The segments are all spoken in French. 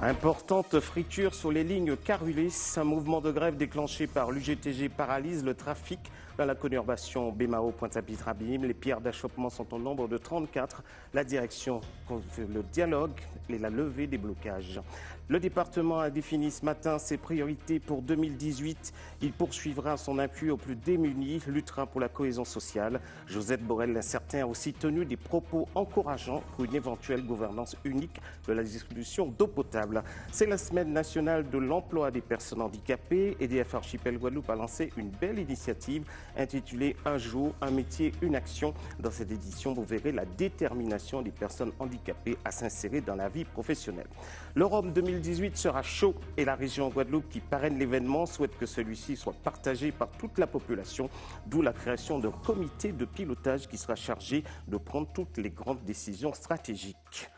Importante friture sur les lignes Car-Ulysse. Un mouvement de grève déclenché par l'UGTG paralyse le trafic dans la conurbation Bémao-Pointe-à-Pitre-Abîme. Les pierres d'achoppement sont au nombre de 34. La direction confie le dialogue et la levée des blocages. Le département a défini ce matin ses priorités pour 2018. Il poursuivra son appui aux plus démunis, luttera pour la cohésion sociale. Josette Borrell-Lincertin a aussi tenu des propos encourageants pour une éventuelle gouvernance unique de la distribution d'eau potable. C'est la semaine nationale de l'emploi des personnes handicapées. EDF Archipel Guadeloupe a lancé une belle initiative intitulée « Un jour, un métier, une action ». Dans cette édition, vous verrez la détermination des personnes handicapées à s'insérer dans la vie professionnelle. Le Rhum 2018 sera chaud et la région Guadeloupe qui parraine l'événement souhaite que celui-ci soit partagé par toute la population, d'où la création d'un comité de pilotage qui sera chargé de prendre toutes les grandes décisions stratégiques.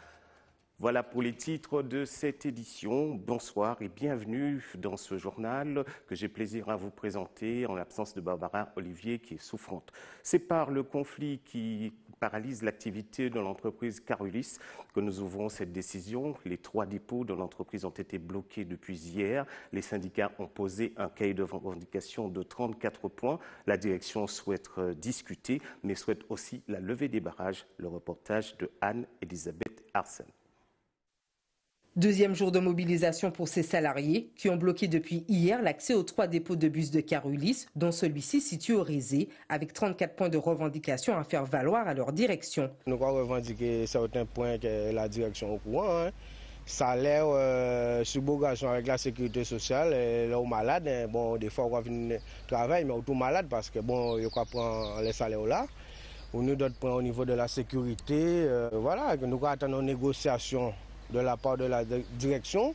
Voilà pour les titres de cette édition. Bonsoir et bienvenue dans ce journal que j'ai plaisir à vous présenter en l'absence de Barbara Olivier qui est souffrante. C'est par le conflit qui paralyse l'activité de l'entreprise Car-Ulysse que nous ouvrons cette décision. Les 3 dépôts de l'entreprise ont été bloqués depuis hier. Les syndicats ont posé un cahier de revendication de 34 points. La direction souhaite discuter, mais souhaite aussi la levée des barrages. Le reportage de Anne-Elisabeth Arsen. Deuxième jour de mobilisation pour ces salariés qui ont bloqué depuis hier l'accès aux 3 dépôts de bus de Car-Ulysse, dont celui-ci situé au Rézé, avec 34 points de revendication à faire valoir à leur direction. Nous avons revendiqué certains points que la direction est au courant. Salaire, subordination avec la sécurité sociale, là, aux malades, bon, des fois on va venir travailler, mais tout malade parce que bon, il faut prendre les salaires là. Ou nous d'autres points au niveau de la sécurité, voilà, nous attendons une négociation de la part de la direction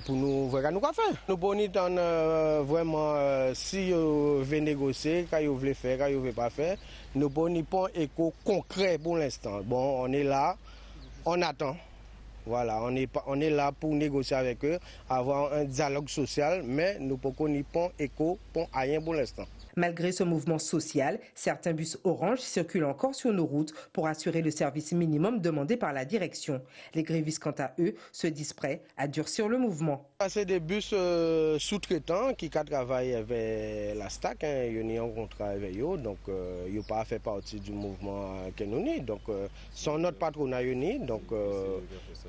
pour nous voir nous quoi faire. Nous pouvons attendre vraiment si vous voulez négocier, quand vous voulez faire, quand vous ne voulez pas faire. Nous pouvons pas un écho concret pour l'instant. Bon, on est là, on attend. Voilà, on est là pour négocier avec eux, avoir un dialogue social, mais nous ne pouvons pas un écho pour rien pour l'instant. Malgré ce mouvement social, certains bus Orange circulent encore sur nos routes pour assurer le service minimum demandé par la direction. Les grévistes, quant à eux, se disent prêts à durcir le mouvement. C'est des bus sous-traitants qui travaillent avec la STAC, ils ont un contrat avec eux, donc ils n'ont pas fait partie du mouvement que nous sommes. Donc, sans notre patronat, donc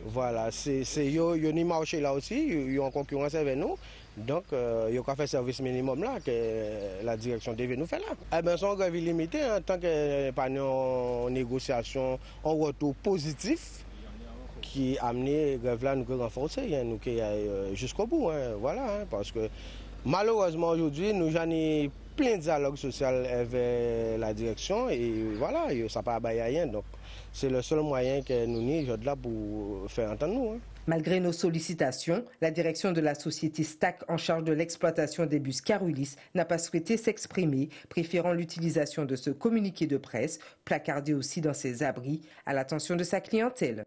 voilà, c'est ils ont marché là aussi, ils ont en concurrence avec nous. Donc, il y a qu'à faire service minimum là que la direction devait nous faire là. Eh bien, son grève illimitée, en tant que pas en négociation, en retour positif, qui a amené la grève là nous renforcer, nous qui jusqu'au bout, voilà, parce que malheureusement aujourd'hui, nous avons plein de dialogue social avec la direction et voilà, ça ne peut pas rien. Donc, c'est le seul moyen que nous avons là pour faire entendre nous. Malgré nos sollicitations, la direction de la société STAC en charge de l'exploitation des bus Car-Ulysse n'a pas souhaité s'exprimer, préférant l'utilisation de ce communiqué de presse, placardé aussi dans ses abris, à l'attention de sa clientèle.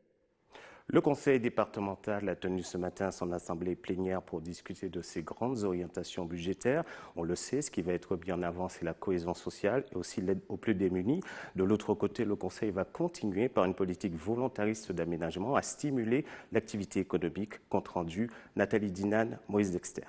Le conseil départemental a tenu ce matin son assemblée plénière pour discuter de ses grandes orientations budgétaires. On le sait, ce qui va être mis en avant, c'est la cohésion sociale et aussi l'aide aux plus démunis. De l'autre côté, le conseil va continuer par une politique volontariste d'aménagement à stimuler l'activité économique. Compte rendu, Nathalie Dinan, Moïse Dexter.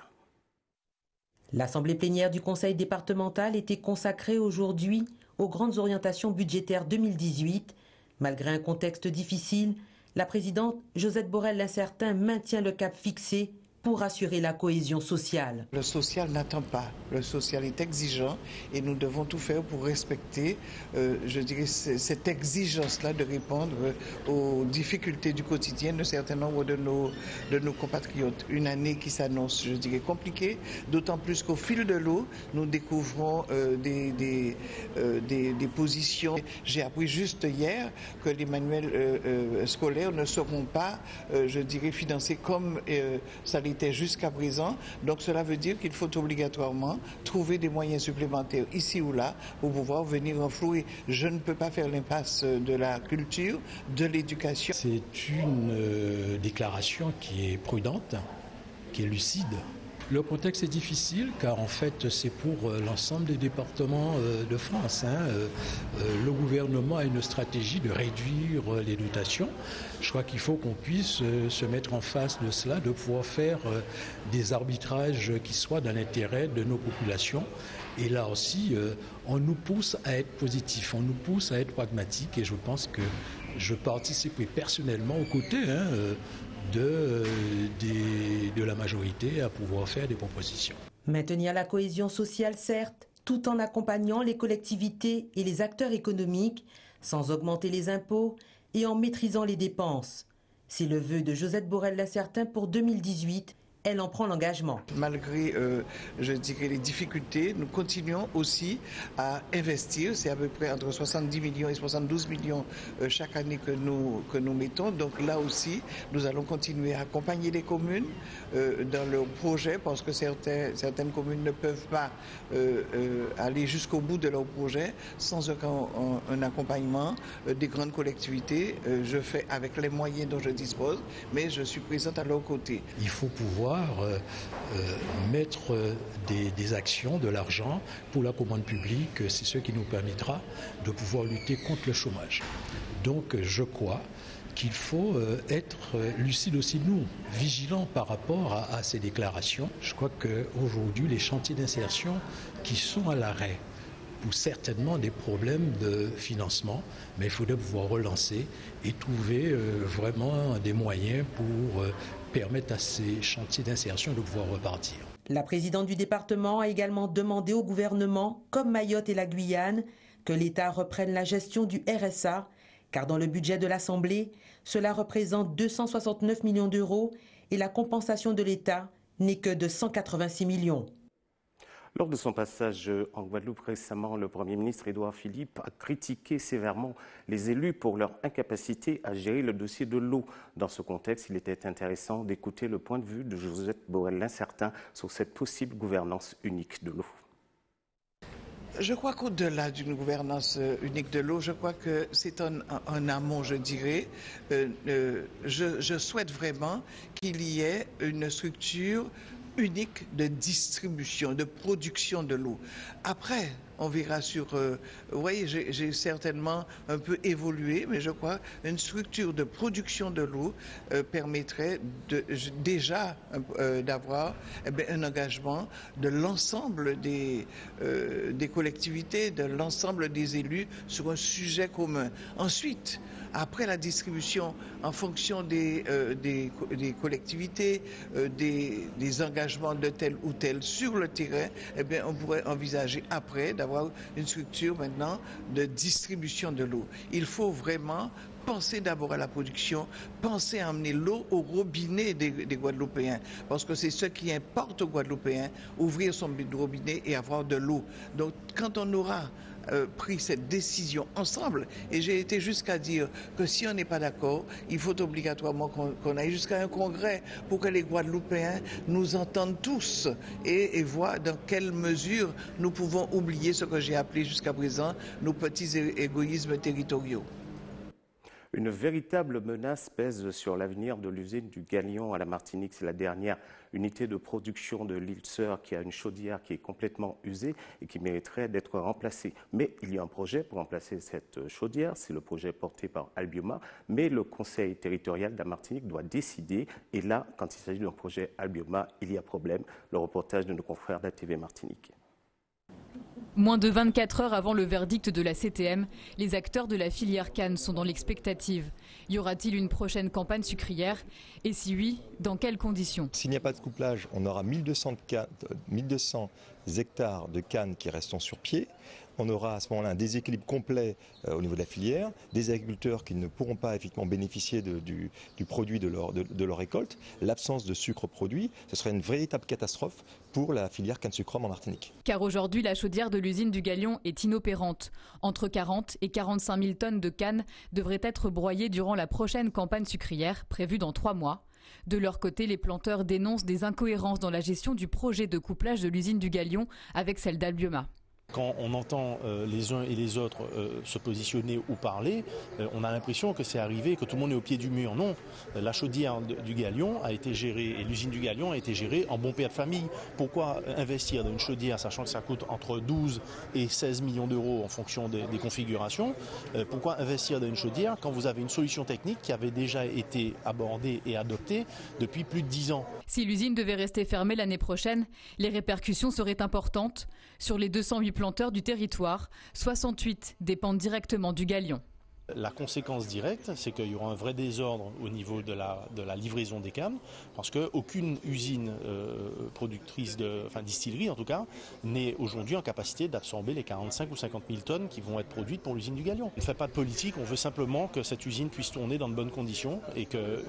L'assemblée plénière du conseil départemental était consacrée aujourd'hui aux grandes orientations budgétaires 2018. Malgré un contexte difficile, la présidente Josette Borrell-Lincertin maintient le cap fixé pour assurer la cohésion sociale. Le social n'attend pas, le social est exigeant et nous devons tout faire pour respecter, je dirais, cette exigence-là de répondre aux difficultés du quotidien d'un certain nombre de nos compatriotes. Une année qui s'annonce, je dirais, compliquée, d'autant plus qu'au fil de l'eau, nous découvrons des positions. J'ai appris juste hier que les manuels scolaires ne seront pas, je dirais, financés comme ça l'était jusqu'à présent. Donc cela veut dire qu'il faut obligatoirement trouver des moyens supplémentaires ici ou là pour pouvoir venir renflouer. Je ne peux pas faire l'impasse de la culture, de l'éducation. C'est une déclaration qui est prudente, qui est lucide Le contexte est difficile car en fait c'est pour l'ensemble des départements de France. Le gouvernement a une stratégie de réduire les dotations. Je crois qu'il faut qu'on puisse se mettre en face de cela, de pouvoir faire des arbitrages qui soient dans l'intérêt de nos populations. Et là aussi, on nous pousse à être positifs, on nous pousse à être pragmatiques et je pense que je participerai personnellement aux côtés de la majorité à pouvoir faire des propositions. Maintenir la cohésion sociale, certes, tout en accompagnant les collectivités et les acteurs économiques, sans augmenter les impôts et en maîtrisant les dépenses. C'est le vœu de Josette Borrell-Lassertun pour 2018. Elle en prend l'engagement. Malgré, je dirais, les difficultés, nous continuons aussi à investir. C'est à peu près entre 70 millions et 72 millions chaque année que nous mettons. Donc là aussi, nous allons continuer à accompagner les communes dans leurs projets parce que certaines communes ne peuvent pas aller jusqu'au bout de leurs projets sans un accompagnement des grandes collectivités. Je fais avec les moyens dont je dispose, mais je suis présente à leur côté. Il faut pouvoir mettre des actions, de l'argent pour la commande publique, c'est ce qui nous permettra de pouvoir lutter contre le chômage. Donc je crois qu'il faut être lucide aussi, nous, vigilants par rapport à ces déclarations. Je crois qu'aujourd'hui, les chantiers d'insertion qui sont à l'arrêt pour certainement des problèmes de financement, mais il faudrait pouvoir relancer et trouver vraiment des moyens pour permettre à ces chantiers d'insertion de pouvoir repartir. La présidente du département a également demandé au gouvernement, comme Mayotte et la Guyane, que l'État reprenne la gestion du RSA, car dans le budget de l'Assemblée, cela représente 269 millions d'euros et la compensation de l'État n'est que de 186 millions. Lors de son passage en Guadeloupe récemment, le Premier ministre Édouard Philippe a critiqué sévèrement les élus pour leur incapacité à gérer le dossier de l'eau. Dans ce contexte, il était intéressant d'écouter le point de vue de Josette Borrell-Lassertun sur cette possible gouvernance unique de l'eau. Je crois qu'au-delà d'une gouvernance unique de l'eau, je crois que c'est un amont, je dirais. Je souhaite vraiment qu'il y ait une structure unique de distribution, de production de l'eau. Après, on verra sur... vous voyez, j'ai certainement un peu évolué, mais je crois une structure de production de l'eau permettrait déjà d'avoir un engagement de l'ensemble des collectivités, de l'ensemble des élus sur un sujet commun. Ensuite, après la distribution, en fonction des collectivités, des engagements de tel ou tel sur le terrain, on pourrait envisager après d'avoir une structure maintenant de distribution de l'eau. Il faut vraiment penser d'abord à la production, penser à amener l'eau au robinet des Guadeloupéens, parce que c'est ce qui importe aux Guadeloupéens, ouvrir son robinet et avoir de l'eau. Donc quand on aura pris cette décision ensemble, et j'ai été jusqu'à dire que si on n'est pas d'accord, il faut obligatoirement qu'on aille jusqu'à un congrès pour que les Guadeloupéens nous entendent tous et voient dans quelle mesure nous pouvons oublier ce que j'ai appelé jusqu'à présent nos petits égoïsmes territoriaux. Une véritable menace pèse sur l'avenir de l'usine du Galion à la Martinique. C'est la dernière unité de production de l'île Sœur qui a une chaudière qui est complètement usée et qui mériterait d'être remplacée. Mais il y a un projet pour remplacer cette chaudière, c'est le projet porté par Albioma, mais le conseil territorial de la Martinique doit décider. Et là, quand il s'agit d'un projet Albioma, il y a problème. Le reportage de nos confrères d'ATV Martinique. Moins de 24 heures avant le verdict de la CTM, les acteurs de la filière canne sont dans l'expectative. Y aura-t-il une prochaine campagne sucrière? Et si oui, dans quelles conditions? S'il n'y a pas de couplage, on aura 1200 hectares de cannes qui resteront sur pied. On aura à ce moment-là un déséquilibre complet au niveau de la filière, des agriculteurs qui ne pourront pas effectivement bénéficier du produit de leur récolte, l'absence de sucre produit, ce serait une véritable catastrophe pour la filière canne sucre en Martinique. Car aujourd'hui, la chaudière de l'usine du Galion est inopérante. Entre 40 et 45 000 tonnes de canne devraient être broyées durant la prochaine campagne sucrière, prévue dans 3 mois. De leur côté, les planteurs dénoncent des incohérences dans la gestion du projet de couplage de l'usine du Galion avec celle d'Albioma. Quand on entend les uns et les autres se positionner ou parler, on a l'impression que c'est arrivé, que tout le monde est au pied du mur. Non, la chaudière du Galion a été gérée, et l'usine du Galion a été gérée en bon père de famille. Pourquoi investir dans une chaudière, sachant que ça coûte entre 12 et 16 millions d'euros en fonction des configurations? Pourquoi investir dans une chaudière quand vous avez une solution technique qui avait déjà été abordée et adoptée depuis plus de 10 ans? Si l'usine devait rester fermée l'année prochaine, les répercussions seraient importantes. Sur les 208 planteurs du territoire, 68 dépendent directement du Galion. La conséquence directe, c'est qu'il y aura un vrai désordre au niveau de la livraison des cannes, parce qu'aucune usine productrice, distillerie en tout cas, n'est aujourd'hui en capacité d'absorber les 45 ou 50 000 tonnes qui vont être produites pour l'usine du Galion. On ne fait pas de politique, on veut simplement que cette usine puisse tourner dans de bonnes conditions et que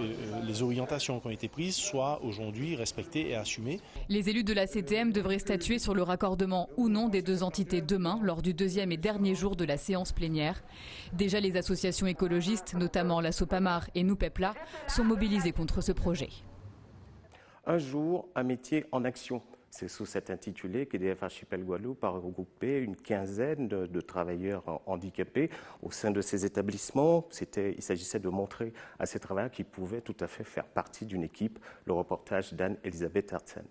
les orientations qui ont été prises soient aujourd'hui respectées et assumées. Les élus de la CTM devraient statuer sur le raccordement ou non des deux entités demain, lors du deuxième et dernier jour de la séance plénière. Déjà, les associations écologistes, notamment la Sopamar et Nous Pepla, sont mobilisées contre ce projet. Un jour, un métier en action. C'est sous cet intitulé qu'EDF Archipel Guadeloupe a regroupé une quinzaine de travailleurs handicapés au sein de ces établissements. Il s'agissait de montrer à ces travailleurs qu'ils pouvaient tout à fait faire partie d'une équipe. Le reportage d'Anne-Elisabeth Hertzen.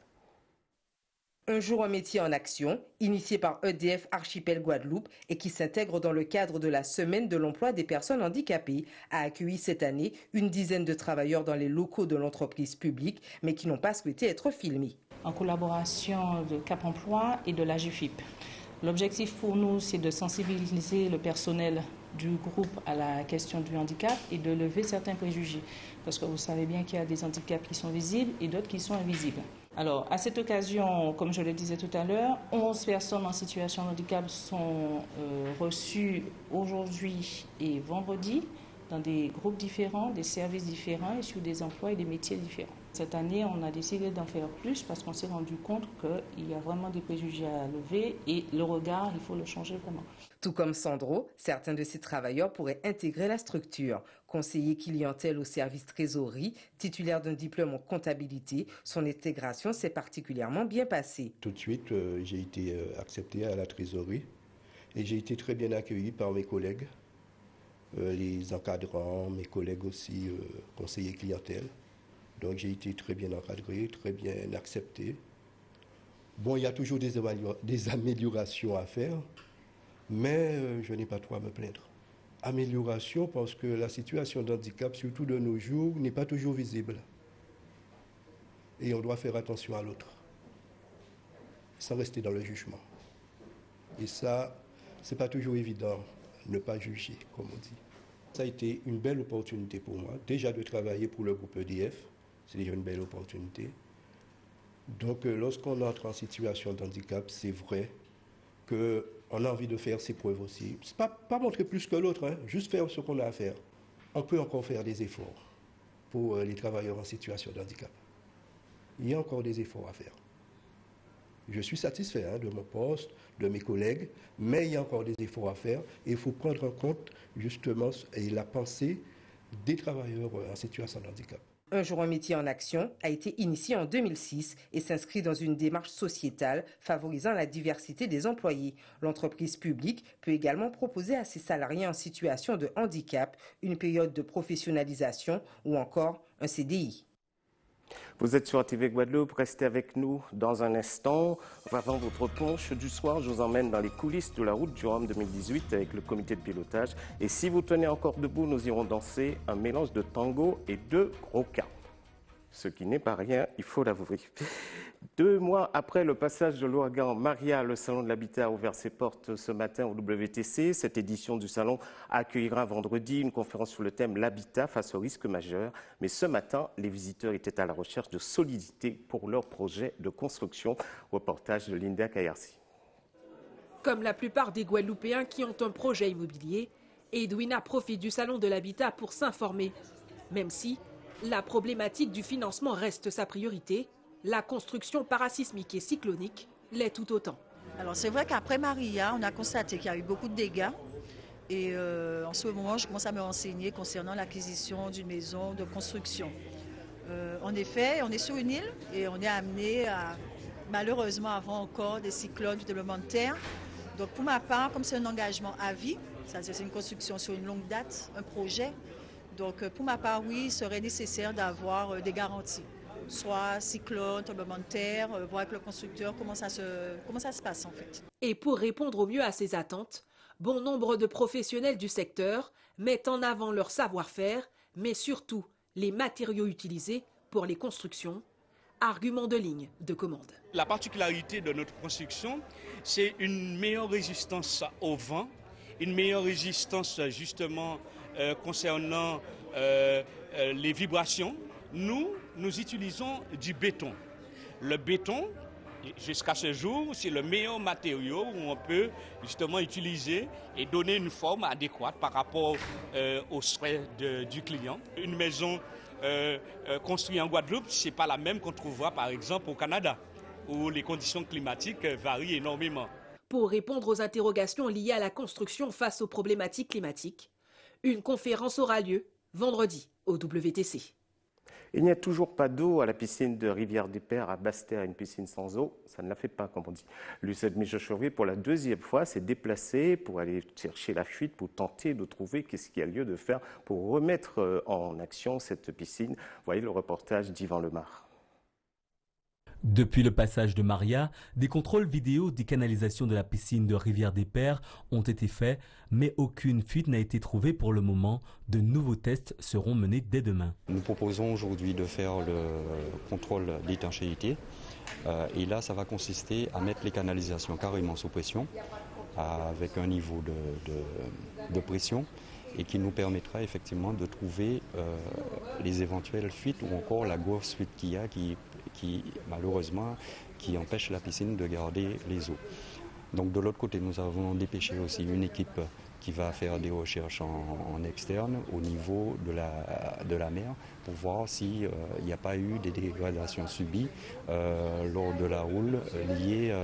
Un jour un métier en action, initié par EDF Archipel Guadeloupe et qui s'intègre dans le cadre de la Semaine de l'emploi des personnes handicapées, a accueilli cette année une dizaine de travailleurs dans les locaux de l'entreprise publique, mais qui n'ont pas souhaité être filmés. En collaboration de Cap Emploi et de la JUFIP. L'objectif pour nous, c'est de sensibiliser le personnel du groupe à la question du handicap et de lever certains préjugés. Parce que vous savez bien qu'il y a des handicaps qui sont visibles et d'autres qui sont invisibles. Alors, à cette occasion, comme je le disais tout à l'heure, 11 personnes en situation de handicap sont reçues aujourd'hui et vendredi dans des groupes différents, des services différents et sur des emplois et des métiers différents. Cette année, on a décidé d'en faire plus parce qu'on s'est rendu compte qu'il y a vraiment des préjugés à lever et le regard, il faut le changer vraiment. Tout comme Sandro, certains de ces travailleurs pourraient intégrer la structure. Conseiller clientèle au service trésorerie, titulaire d'un diplôme en comptabilité, son intégration s'est particulièrement bien passée. Tout de suite, j'ai été accepté à la trésorerie et j'ai été très bien accueilli par mes collègues, les encadrants, mes collègues aussi, conseillers clientèle. Donc j'ai été très bien encadré, très bien accepté. Bon, il y a toujours des améliorations à faire, mais je n'ai pas trop à me plaindre. Amélioration parce que la situation d'handicap, surtout de nos jours, n'est pas toujours visible. Et on doit faire attention à l'autre, sans rester dans le jugement. Et ça, c'est pas toujours évident, ne pas juger, comme on dit. Ça a été une belle opportunité pour moi, déjà de travailler pour le groupe EDF. C'est déjà une belle opportunité. Donc, lorsqu'on entre en situation de handicap, c'est vrai qu'on a envie de faire ses preuves aussi. C'est pas montrer plus que l'autre, hein, juste faire ce qu'on a à faire. On peut encore faire des efforts pour les travailleurs en situation de handicap. Il y a encore des efforts à faire. Je suis satisfait de mon poste, de mes collègues, mais il y a encore des efforts à faire et il faut prendre en compte justement la pensée des travailleurs en situation de handicap. Un jour un métier en action a été initié en 2006 et s'inscrit dans une démarche sociétale favorisant la diversité des employés. L'entreprise publique peut également proposer à ses salariés en situation de handicap une période de professionnalisation ou encore un CDI. Vous êtes sur TV Guadeloupe, restez avec nous dans un instant. Avant votre planche du soir, je vous emmène dans les coulisses de la Route du Rhum 2018 avec le comité de pilotage. Et si vous tenez encore debout, nous irons danser un mélange de tango et de roca. Ce qui n'est pas rien, il faut l'avouer. 2 mois après le passage de l'ouragan Maria, le Salon de l'Habitat a ouvert ses portes ce matin au WTC. Cette édition du Salon accueillera vendredi une conférence sur le thème l'habitat face aux risques majeurs. Mais ce matin, les visiteurs étaient à la recherche de solidité pour leur projet de construction. Reportage de Linda Kayarsi. Comme la plupart des Guadeloupéens qui ont un projet immobilier, Edwina profite du Salon de l'Habitat pour s'informer. Même si la problématique du financement reste sa priorité, la construction parasismique et cyclonique l'est tout autant. Alors c'est vrai qu'après Maria, on a constaté qu'il y a eu beaucoup de dégâts. Et en ce moment, je commence à me renseigner concernant l'acquisition d'une maison de construction. En effet, on est sur une île et on est amené à, malheureusement, avoir encore des cyclones du tremblement de terre. Donc pour ma part, comme c'est un engagement à vie, c'est-à-dire c'est une construction sur une longue date, un projet, donc pour ma part, oui, il serait nécessaire d'avoir des garanties. Soit cyclone, tremblement de terre, voir avec le constructeur comment ça se passe en fait. Et pour répondre au mieux à ces attentes, bon nombre de professionnels du secteur mettent en avant leur savoir-faire, mais surtout les matériaux utilisés pour les constructions. Argument de ligne de commande. La particularité de notre construction, c'est une meilleure résistance au vent, une meilleure résistance justement concernant les vibrations. Nous utilisons du béton. Le béton, jusqu'à ce jour, c'est le meilleur matériau où on peut justement utiliser et donner une forme adéquate par rapport aux souhaits du client. Une maison construite en Guadeloupe, ce n'est pas la même qu'on trouvera par exemple au Canada, où les conditions climatiques varient énormément. Pour répondre aux interrogations liées à la construction face aux problématiques climatiques, une conférence aura lieu vendredi au WTC. Il n'y a toujours pas d'eau à la piscine de Rivière-des-Pères à Basse-Terre, une piscine sans eau, ça ne la fait pas comme on dit. Lucette Michaud-Chauvet, pour la deuxième fois, s'est déplacée pour aller chercher la fuite, pour tenter de trouver qu'est-ce qu'il y a lieu de faire pour remettre en action cette piscine. Voyez le reportage d'Yvan Lemar. Depuis le passage de Maria, des contrôles vidéo des canalisations de la piscine de Rivière-des-Pères ont été faits, mais aucune fuite n'a été trouvée pour le moment. De nouveaux tests seront menés dès demain. Nous proposons aujourd'hui de faire le contrôle d'étanchéité. Et là, ça va consister à mettre les canalisations carrément sous pression, avec un niveau de pression, et qui nous permettra effectivement de trouver les éventuelles fuites ou encore la grosse fuite qu'il y a qui malheureusement qui empêche la piscine de garder les eaux. Donc de l'autre côté, nous avons dépêché aussi une équipe qui va faire des recherches en externe au niveau de la mer pour voir s'il n'y a pas eu des dégradations subies lors de la houle liée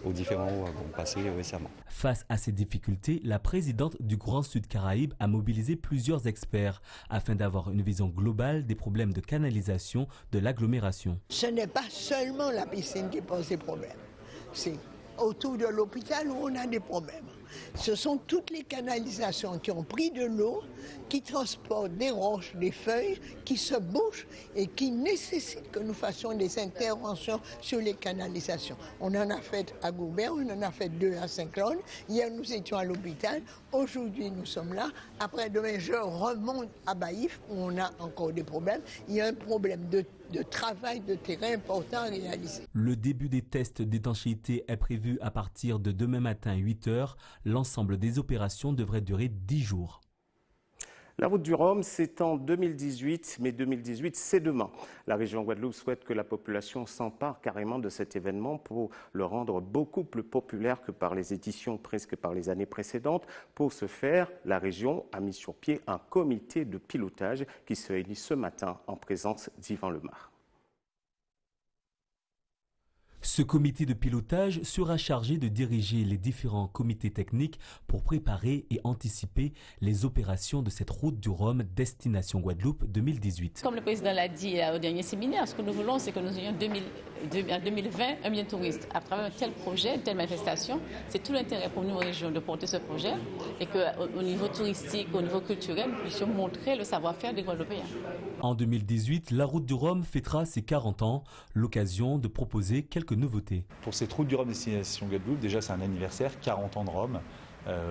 aux différents ouragans passés récemment. Face à ces difficultés, la présidente du Grand Sud Caraïbes a mobilisé plusieurs experts afin d'avoir une vision globale des problèmes de canalisation de l'agglomération. Ce n'est pas seulement la piscine qui pose des problèmes, c'est autour de l'hôpital où on a des problèmes. Ce sont toutes les canalisations qui ont pris de l'eau, qui transportent des roches, des feuilles, qui se bouchent et qui nécessitent que nous fassions des interventions sur les canalisations. On en a fait à Goubert, on en a fait 2 à Saint-Claude. Hier, nous étions à l'hôpital. Aujourd'hui, nous sommes là. Après-demain, je remonte à Baïf où on a encore des problèmes. Il y a un problème de travail de terrain important à réaliser. Le début des tests d'étanchéité est prévu à partir de demain matin 8h. L'ensemble des opérations devrait durer 10 jours. La route du Rhum, c'est en 2018, mais 2018, c'est demain. La région Guadeloupe souhaite que la population s'empare carrément de cet événement pour le rendre beaucoup plus populaire que par les éditions prises que par les années précédentes. Pour ce faire, la région a mis sur pied un comité de pilotage qui se réunit ce matin en présence d'Yvan Lemar. Ce comité de pilotage sera chargé de diriger les différents comités techniques pour préparer et anticiper les opérations de cette route du Rhum destination Guadeloupe 2018. Comme le président l'a dit au dernier séminaire, ce que nous voulons, c'est que nous ayons en 2020 1 million de touristes. À travers un tel projet, une telle manifestation, c'est tout l'intérêt pour nous, région, de porter ce projet et qu'au niveau touristique, au niveau culturel, nous puissions montrer le savoir-faire des Guadeloupéens. En 2018, la route du Rhum fêtera ses 40 ans, l'occasion de proposer quelques nouveautés. Pour cette route du Rhum destination Guadeloupe, déjà c'est un anniversaire, 40 ans de Rhum.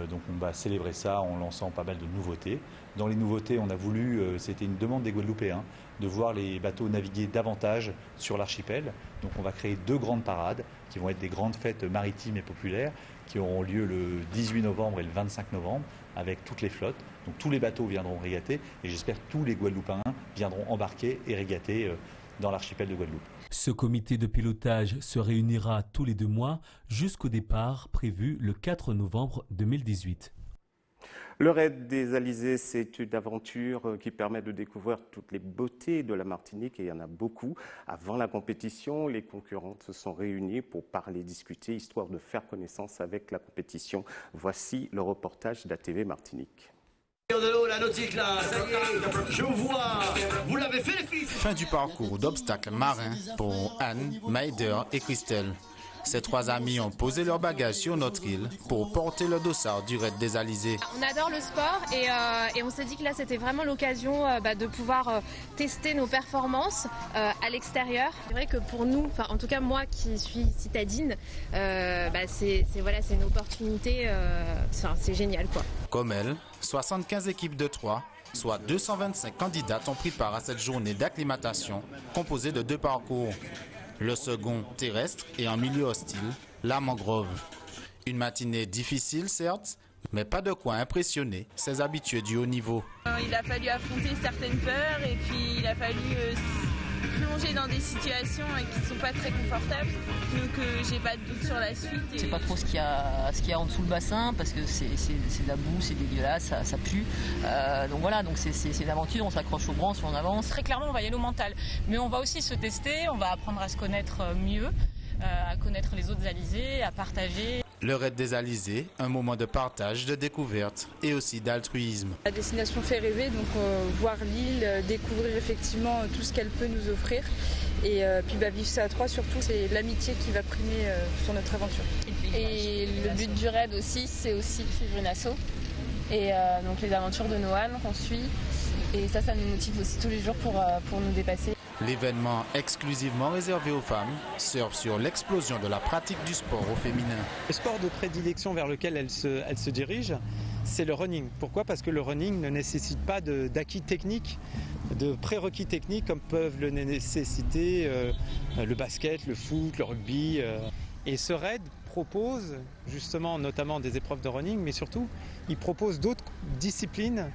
Donc on va célébrer ça en lançant pas mal de nouveautés. Dans les nouveautés, on a voulu, c'était une demande des Guadeloupéens, de voir les bateaux naviguer davantage sur l'archipel. Donc on va créer 2 grandes parades qui vont être des grandes fêtes maritimes et populaires qui auront lieu le 18 novembre et le 25 novembre avec toutes les flottes. Donc tous les bateaux viendront régater et j'espère que tous les Guadeloupéens viendront embarquer et régater dans l'archipel de Guadeloupe. Ce comité de pilotage se réunira tous les 2 mois jusqu'au départ prévu le 4 novembre 2018. Le raid des Alizés, c'est une aventure qui permet de découvrir toutes les beautés de la Martinique et il y en a beaucoup. Avant la compétition, les concurrentes se sont réunies pour parler, discuter, histoire de faire connaissance avec la compétition. Voici le reportage d'ATV Martinique. La nautique là, ça y est, je vois, vous l'avez fait les filles. Fin du parcours d'obstacles marins pour Anne, Maïder et Christelle. Ces trois amis ont posé leurs bagages sur notre île pour porter le dossard du raid des Alizés. On adore le sport et on s'est dit que là c'était vraiment l'occasion de pouvoir tester nos performances à l'extérieur. C'est vrai que pour nous, en tout cas moi qui suis citadine, c'est une opportunité, c'est génial quoi. Comme elle, 75 équipes de 3, soit 225 candidates ont pris part à cette journée d'acclimatation composée de 2 parcours. Le second terrestre et en milieu hostile, la mangrove. Une matinée difficile certes, mais pas de quoi impressionner ces habitués du haut niveau. Il a fallu affronter certaines peurs et puis il a fallu plonger dans des situations qui ne sont pas très confortables. Donc j'ai pas de doute sur la suite. Je sais pas trop ce qu'il y a en dessous le bassin parce que c'est de la boue, c'est dégueulasse, ça pue. Donc voilà, donc c'est une aventure, on s'accroche aux branches, on avance. Très clairement, on va y aller au mental. Mais on va aussi se tester, on va apprendre à se connaître mieux, à connaître les autres alizés, à partager. Le raid des Alizés, un moment de partage, de découverte et aussi d'altruisme. La destination fait rêver, donc voir l'île, découvrir effectivement tout ce qu'elle peut nous offrir. Et puis vivre ça à 3 surtout, c'est l'amitié qui va primer sur notre aventure. Et le but du raid aussi, c'est aussi de suivre une asso. Et donc les aventures de Noan qu'on suit. Et ça nous motive aussi tous les jours pour nous dépasser. L'événement exclusivement réservé aux femmes surfe sur l'explosion de la pratique du sport au féminin. Le sport de prédilection vers lequel elle se dirige, c'est le running. Pourquoi ? Parce que le running ne nécessite pas d'acquis techniques, de prérequis techniques comme peuvent le nécessiter le basket, le foot, le rugby. Et ce raid propose justement notamment des épreuves de running, mais surtout il propose d'autres disciplines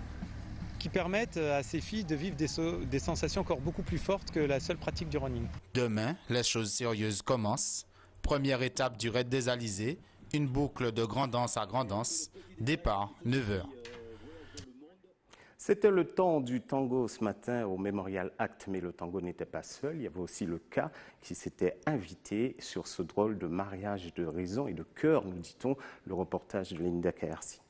qui permettent à ces filles de vivre des sensations encore beaucoup plus fortes que la seule pratique du running. Demain, les choses sérieuses commencent. Première étape du raid des Alizés, une boucle de grand danse à grand danse. Départ, 9h. C'était le temps du tango ce matin au Memorial Act, mais le tango n'était pas seul. Il y avait aussi le cas qui s'était invité sur ce drôle de mariage de raison et de cœur, nous dit-on, le reportage de Linda Kaersi.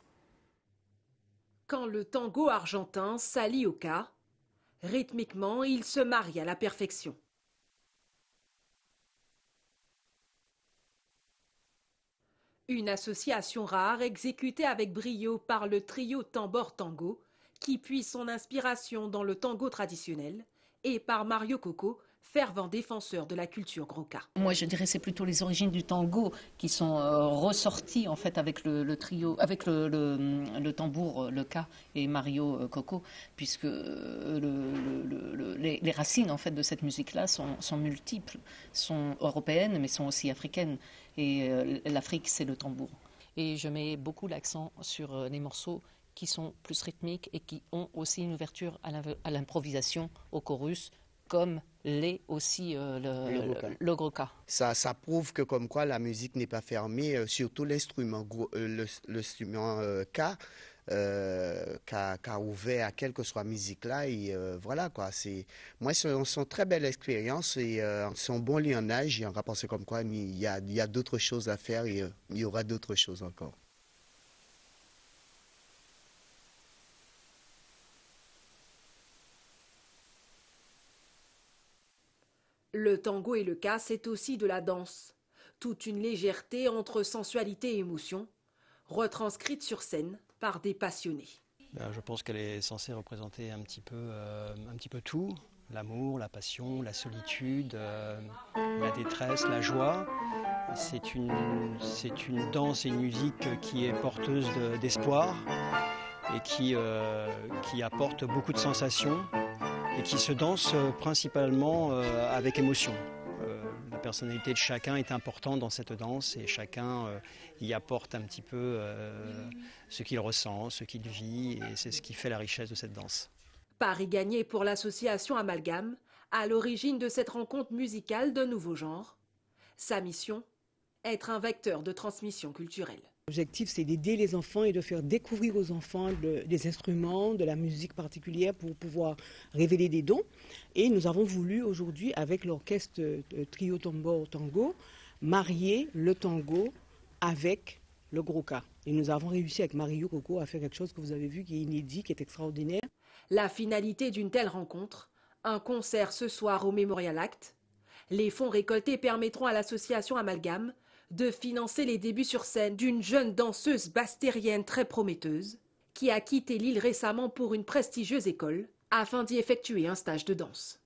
Quand le tango argentin s'allie au cas, rythmiquement, il se marie à la perfection. Une association rare exécutée avec brio par le trio Tambor Tango, qui puise son inspiration dans le tango traditionnel, et par Mario Coco, fervent défenseur de la culture Groka. Moi, je dirais c'est plutôt les origines du tango qui sont ressorties en fait avec le trio, avec le tambour, le Ka et Mario Coco, puisque les racines en fait de cette musique-là sont multiples, sont européennes mais sont aussi africaines. Et l'Afrique, c'est le tambour. Et je mets beaucoup l'accent sur les morceaux qui sont plus rythmiques et qui ont aussi une ouverture à l'improvisation, au chorus, comme l'est aussi le Groka. Ça prouve que comme quoi la musique n'est pas fermée, surtout l'instrument Ka, qu'a ouvert à quelle que soit musique là. Et voilà quoi, moi c'est une très belle expérience et c'est un bon lionnage. Et on va penser comme quoi il y a d'autres choses à faire et il y aura d'autres choses encore. Le tango et le Ka, c'est aussi de la danse. Toute une légèreté entre sensualité et émotion, retranscrite sur scène par des passionnés. Je pense qu'elle est censée représenter un petit peu tout. L'amour, la passion, la solitude, la détresse, la joie. C'est une danse et une musique qui est porteuse d'espoir et qui apporte beaucoup de sensations. Et qui se danse principalement avec émotion. La personnalité de chacun est importante dans cette danse et chacun y apporte un petit peu ce qu'il ressent, ce qu'il vit, et c'est ce qui fait la richesse de cette danse. Pari gagné pour l'association Amalgame, à l'origine de cette rencontre musicale d'un nouveau genre. Sa mission, être un vecteur de transmission culturelle. L'objectif, c'est d'aider les enfants et de faire découvrir aux enfants des instruments, de la musique particulière pour pouvoir révéler des dons. Et nous avons voulu aujourd'hui, avec l'orchestre Trio Tambor Tango, marier le tango avec le Groka. Et nous avons réussi avec Mario Coco à faire quelque chose que vous avez vu qui est inédit, qui est extraordinaire. La finalité d'une telle rencontre, un concert ce soir au Memorial Act. Les fonds récoltés permettront à l'association Amalgame de financer les débuts sur scène d'une jeune danseuse bastérienne très prometteuse qui a quitté l'île récemment pour une prestigieuse école afin d'y effectuer un stage de danse.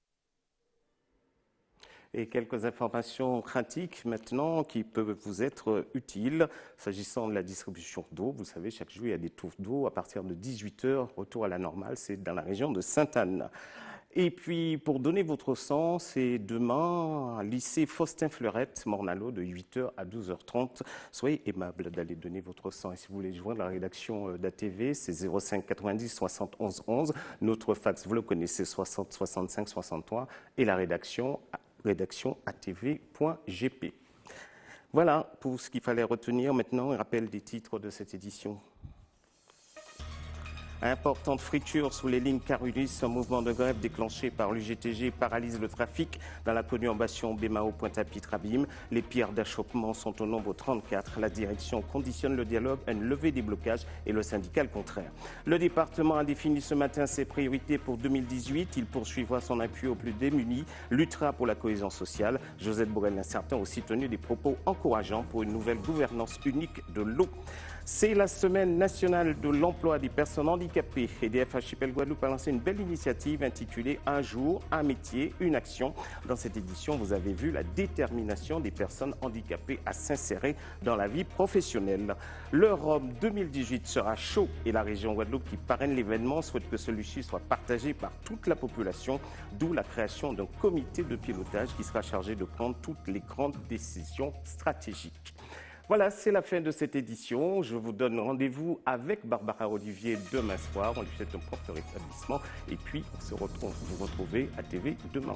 Et quelques informations pratiques maintenant qui peuvent vous être utiles. S'agissant de la distribution d'eau, vous savez, chaque jour il y a des tours d'eau à partir de 18 h, retour à la normale, c'est dans la région de Sainte-Anne. Et puis, pour donner votre sang, c'est demain, lycée Faustin-Fleurette, Mornalo, de 8 h à 12 h 30. Soyez aimable d'aller donner votre sang. Et si vous voulez joindre la rédaction d'ATV, c'est 05 90 71 11. Notre fax, vous le connaissez, 60 65 63. Et la rédaction atv.gp. Voilà pour ce qu'il fallait retenir. Maintenant, un rappel des titres de cette édition. Importante friture sous les lignes Carulis, un mouvement de grève déclenché par l'UGTG paralyse le trafic dans la conurbation Bémao-Pointe-à-Pitre-Abîme. Les pierres d'achoppement sont au nombre 34. La direction conditionne le dialogue à une levée des blocages et le syndicat le contraire. Le département a défini ce matin ses priorités pour 2018. Il poursuivra son appui aux plus démunis, luttera pour la cohésion sociale. Josette Borel-Incertain a aussi tenu des propos encourageants pour une nouvelle gouvernance unique de l'eau. C'est la semaine nationale de l'emploi des personnes handicapées. EDF Archipel Guadeloupe a lancé une belle initiative intitulée « Un jour, un métier, une action ». Dans cette édition, vous avez vu la détermination des personnes handicapées à s'insérer dans la vie professionnelle. Le Rhum 2018 sera chaud et la région Guadeloupe qui parraine l'événement souhaite que celui-ci soit partagé par toute la population, d'où la création d'un comité de pilotage qui sera chargé de prendre toutes les grandes décisions stratégiques. Voilà, c'est la fin de cette édition. Je vous donne rendez-vous avec Barbara Olivier demain soir. On lui souhaite un propre rétablissement. Et puis, on se retrouve à TV demain.